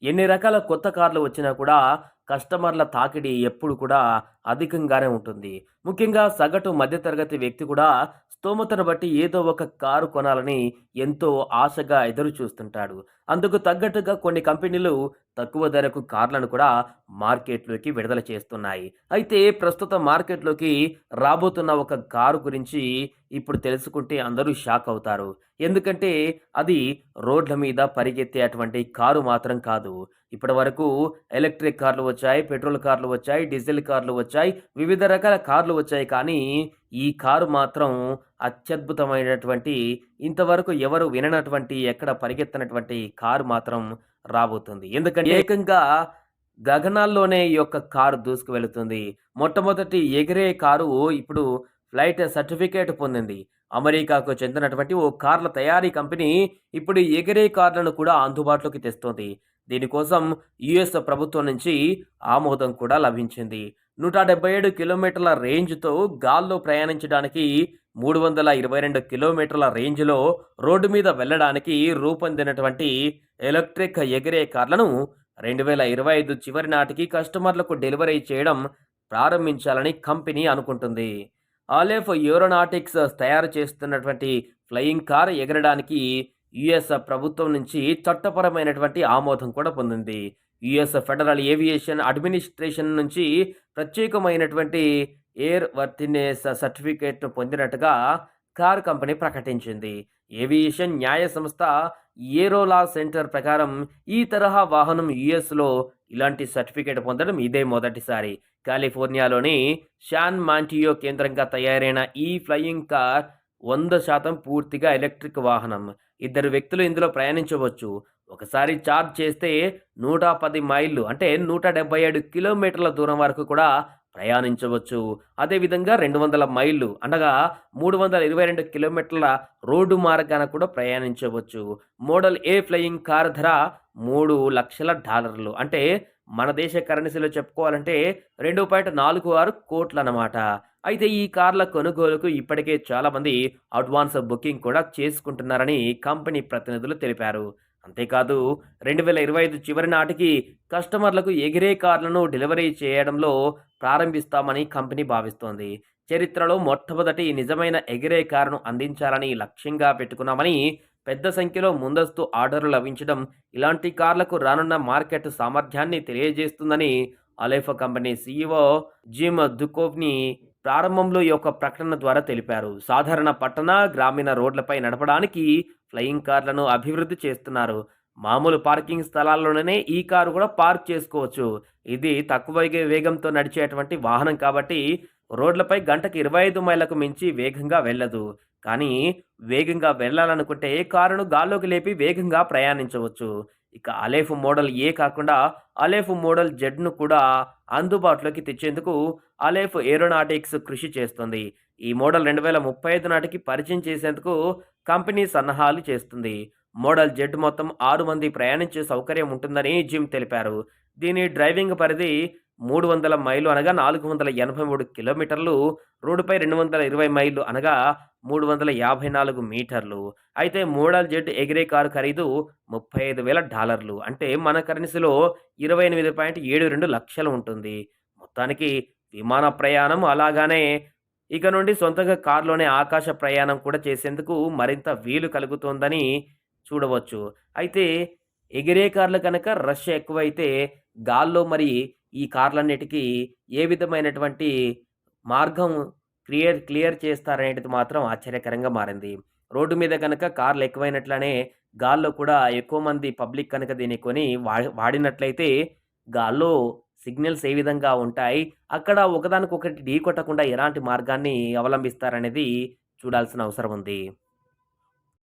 ఎన్ని రకాల కొత్త కార్లు వచ్చినా కూడా కస్టమర్ల తాకిడి ఎప్పుడు కూడా అధికంగానే ఉంటుంది. ముఖ్యంగా సగటు మధ్యతరగతి వ్యక్తి కూడా స్తోమతను బట్టి ఏదో ఒక కారు కొనాలని ఎంతో ఆశగా ఎదురు చూస్తుంటాడు. అందుకు తగ్గట్టుగా కొన్ని కంపెనీలు తక్కువ ధరకు కార్లను కూడా మార్కెట్లోకి విడుదల చేస్తున్నాయి. అయితే ప్రస్తుతం మార్కెట్లోకి రాబోతున్న ఒక కారు గురించి ఇప్పుడు తెలుసుకుంటే అందరూ షాక్ అవుతారు. ఎందుకంటే అది రోడ్ల మీద పరిగెత్తే అటువంటి కారు మాత్రం కాదు. ఇప్పటివరకు ఎలక్ట్రిక్ కార్లు వచ్చాయి, పెట్రోల్ కార్లు వచ్చాయి, డీజిల్ కార్లు వచ్చాయి, వివిధ రకాల కార్లు వచ్చాయి. కానీ ఈ కారు మాత్రం అత్యద్భుతమైనటువంటి, ఇంతవరకు ఎవరు విననటువంటి, ఎక్కడ పరిగెత్తనటువంటి కారు మాత్రం రాబోతుంది. ఎందుకంటే ఏకంగా గగనాల్లోనే ఈ యొక్క కారు దూసుకువెళుతుంది. మొట్టమొదటి ఎగిరే కారు ఇప్పుడు ఫ్లైట్ సర్టిఫికేట్ పొందింది. అమెరికాకు చెందినటువంటి ఓ కార్ల తయారీ కంపెనీ ఇప్పుడు ఎగిరే కార్లను కూడా అందుబాటులోకి తెస్తోంది. దీనికోసం యుఎస్ ప్రభుత్వం నుంచి ఆమోదం కూడా లభించింది. 177 కిలోమీటర్ల రేంజ్‌తో గాల్లో ప్రయాణించడానికి, 322 కిలోమీటర్ల రేంజ్‌లో రోడ్డు మీద వెళ్ళడానికి రూపొందినటువంటి ఎలక్ట్రిక్ ఎగిరే కార్లను 2025 చివరి నాటికి కస్టమర్లకు డెలివరీ చేయడం ప్రారంభించాలని కంపెనీ అనుకుంటుంది. ఆలెఫ్ ఏరోనాటిక్స్ తయారు చేస్తున్నటువంటి ఫ్లయింగ్ కార్ ఎగరడానికి యుఎస్ ప్రభుత్వం నుంచి చట్టపరమైనటువంటి ఆమోదం కూడా పొందింది. యుఎస్ ఫెడరల్ ఏవియేషన్ అడ్మినిస్ట్రేషన్ నుంచి ప్రత్యేకమైనటువంటి ఎయిర్ వర్తినెస్ సర్టిఫికేట్‌ను పొందినట్టుగా కార్ కంపెనీ ప్రకటించింది. ఏవియేషన్ న్యాయ సంస్థ ఏరోలా సెంటర్ ప్రకారం ఈ తరహా వాహనం యుఎస్‌లో ఇలాంటి సర్టిఫికేట్ పొందడం ఇదే మొదటిసారి. కాలిఫోర్నియాలోని శాన్ మాంటియో కేంద్రంగా తయారైన ఈ ఫ్లయింగ్ కార్ 100% పూర్తిగా ఎలక్ట్రిక్ వాహనం. ఇద్దరు వ్యక్తులు ఇందులో ప్రయాణించవచ్చు. ఒకసారి ఛార్జ్ చేస్తే 110 మైళ్ళు అంటే 177 కిలోమీటర్ల దూరం వరకు కూడా ప్రయాణించవచ్చు. అదేవిధంగా 200 మైళ్ళు అనగా 322 కిలోమీటర్ల రోడ్డు మార్గాన కూడా ప్రయాణించవచ్చు. మోడల్ ఏ ఫ్లయింగ్ కార్ ధర $3,00,000 అంటే మన దేశ కరెన్సీలో చెప్పుకోవాలంటే 2.46 కోట్లన్నమాట. అయితే ఈ కార్ల కొనుగోలుకు ఇప్పటికే చాలామంది అడ్వాన్స్ బుకింగ్ కూడా చేసుకుంటున్నారని కంపెనీ ప్రతినిధులు తెలిపారు. అంతేకాదు 2025 చివరి నాటికి కస్టమర్లకు ఎగిరే కార్లను డెలివరీ చేయడంలో ప్రారంభిస్తామని కంపెనీ భావిస్తోంది. చరిత్రలో మొట్టమొదటి నిజమైన ఎగిరే కారును అందించాలని లక్ష్యంగా పెట్టుకున్నామని, పెద్ద సంఖ్యలో ముందస్తు ఆర్డర్లు లభించడం ఇలాంటి కార్లకు రానున్న మార్కెట్ సామర్థ్యాన్ని తెలియజేస్తుందని అలెఫ్ కంపెనీ సీఈఓ జిమ్ దుకోవ్ని ప్రారంభంలో ఈ యొక్క ప్రకటన ద్వారా తెలిపారు. సాధారణ పట్టణ, గ్రామీణ రోడ్లపై నడపడానికి ఫ్లయింగ్ కార్లను అభివృద్ధి చేస్తున్నారు. మామూలు పార్కింగ్ స్థలాల్లోనే ఈ కారు కూడా పార్క్ చేసుకోవచ్చు. ఇది తక్కువ వేగంతో నడిచేటువంటి వాహనం కాబట్టి రోడ్లపై గంటకు 25 మైళ్ళకు మించి వేగంగా వెళ్ళదు. కానీ వేగంగా వెళ్ళాలనుకుంటే కారును గాల్లోకి లేపి వేగంగా ప్రయాణించవచ్చు. ఇక అలెఫ్ మోడల్ ఏ కాకుండా అలెఫ్ మోడల్ జెడ్‌ను కూడా అందుబాటులోకి తెచ్చేందుకు అలెఫ్ ఏరోనాటిక్స్ కృషి చేస్తుంది. ఈ మోడల్ 2035 నాటికి పరిచయం చేసేందుకు కంపెనీ సన్నాహాలు చేస్తుంది. మోడల్ జెడ్ మొత్తం 6 మంది ప్రయాణించే సౌకర్యం ఉంటుందని జిమ్ తెలిపారు. దీని డ్రైవింగ్ పరిధి 300 మైళ్ళు అనగా 483 కిలోమీటర్లు, రోడ్డుపై 220 మైళ్ళు అనగా 354 మీటర్లు. అయితే మోడల్ జెడ్ ఎగిరే కారు ఖరీదు $35,000 అంటే మన కరెన్సీలో 28.72 లక్షలు ఉంటుంది. మొత్తానికి విమాన ప్రయాణం అలాగానే ఇక నుండి సొంతంగా కారులోనే ఆకాశ ప్రయాణం కూడా చేసేందుకు మరింత వీలు కలుగుతోందని చూడవచ్చు. అయితే ఎగిరే కార్లు కనుక రష్ ఎక్కువైతే గాల్లో మరి ఈ కార్లన్నిటికీ ఏ విధమైనటువంటి మార్గం క్లియర్ చేస్తారనేటిది మాత్రం ఆశ్చర్యకరంగా మారింది. రోడ్డు మీద గనక కార్లు ఎక్కువైనట్లనే గాల్లో కూడా ఎక్కువ మంది పబ్లిక్ కనుక దీన్ని కొని వాడినట్లయితే గాల్లో సిగ్నల్స్ ఏ విధంగా ఉంటాయి, అక్కడ ఒకదానికొకటి ఢీకొట్టకుండా ఎలాంటి మార్గాన్ని అవలంబిస్తారనేది చూడాల్సిన అవసరం ఉంది.